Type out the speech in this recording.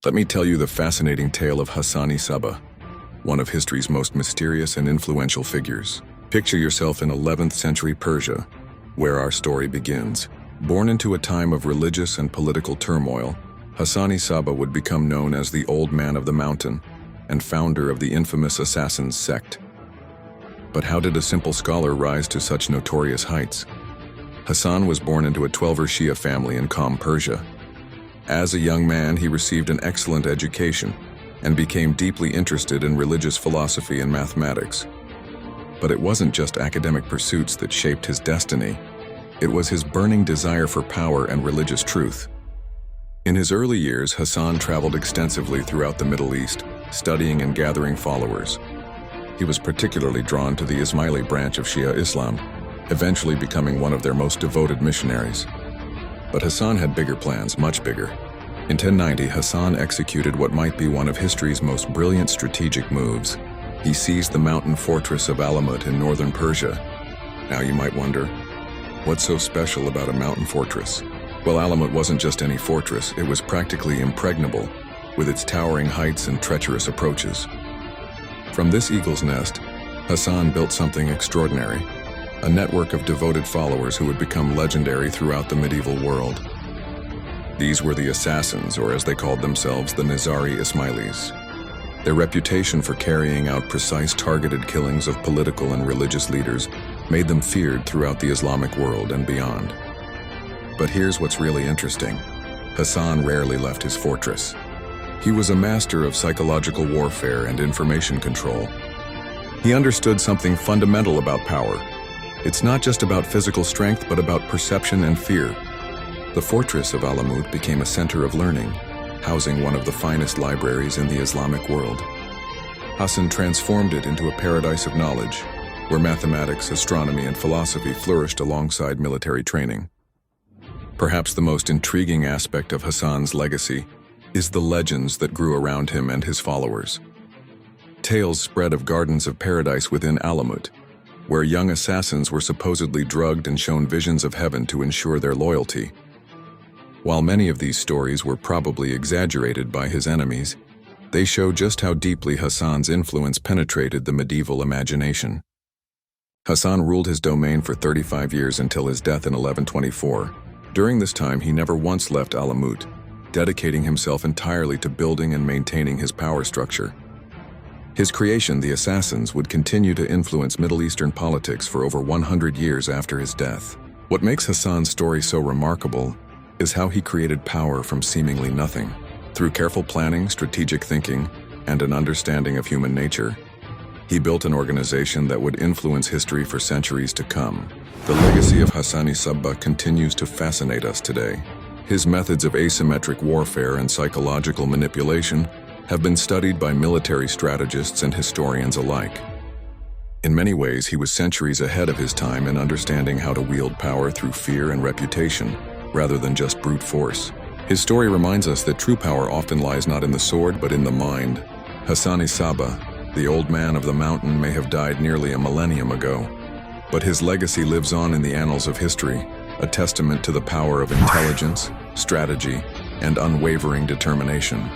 Let me tell you the fascinating tale of Hassan-i Sabbah, one of history's most mysterious and influential figures. Picture yourself in 11th century Persia, where our story begins. Born into a time of religious and political turmoil, Hassan-i Sabbah would become known as the Old Man of the Mountain and founder of the infamous Assassins sect. But how did a simple scholar rise to such notorious heights? Hassan was born into a Twelver Shia family in Qom, Persia. As a young man, he received an excellent education and became deeply interested in religious philosophy and mathematics. But it wasn't just academic pursuits that shaped his destiny. It was his burning desire for power and religious truth. In his early years, Hassan traveled extensively throughout the Middle East, studying and gathering followers. He was particularly drawn to the Isma'ili branch of Shia Islam, eventually becoming one of their most devoted missionaries. But Hassan had bigger plans, much bigger. In 1090, Hassan executed what might be one of history's most brilliant strategic moves. He seized the mountain fortress of Alamut in northern Persia. Now you might wonder, what's so special about a mountain fortress? Well, Alamut wasn't just any fortress, it was practically impregnable, with its towering heights and treacherous approaches. From this eagle's nest, Hassan built something extraordinary, a network of devoted followers who would become legendary throughout the medieval world. These were the assassins, or as they called themselves, the Nizari Isma'ilis. Their reputation for carrying out precise targeted killings of political and religious leaders made them feared throughout the Islamic world and beyond. But here's what's really interesting. Hassan rarely left his fortress. He was a master of psychological warfare and information control. He understood something fundamental about power. It's not just about physical strength, but about perception and fear. The fortress of Alamut became a center of learning, housing one of the finest libraries in the Islamic world. Hassan transformed it into a paradise of knowledge, where mathematics, astronomy, and philosophy flourished alongside military training. Perhaps the most intriguing aspect of Hassan's legacy is the legends that grew around him and his followers. Tales spread of gardens of paradise within Alamut, where young assassins were supposedly drugged and shown visions of heaven to ensure their loyalty. While many of these stories were probably exaggerated by his enemies, they show just how deeply Hassan's influence penetrated the medieval imagination. Hassan ruled his domain for 35 years until his death in 1124. During this time, he never once left Alamut, dedicating himself entirely to building and maintaining his power structure. His creation, the Assassins, would continue to influence Middle Eastern politics for over 100 years after his death. What makes Hassan's story so remarkable is how he created power from seemingly nothing. Through careful planning, strategic thinking, and an understanding of human nature, he built an organization that would influence history for centuries to come. The legacy of Hassan-i Sabbah continues to fascinate us today. His methods of asymmetric warfare and psychological manipulation have been studied by military strategists and historians alike. In many ways, he was centuries ahead of his time in understanding how to wield power through fear and reputation, rather than just brute force. His story reminds us that true power often lies not in the sword, but in the mind. Hassan-i Sabbah, the Old Man of the Mountain, may have died nearly a millennium ago, but his legacy lives on in the annals of history, a testament to the power of intelligence, strategy, and unwavering determination.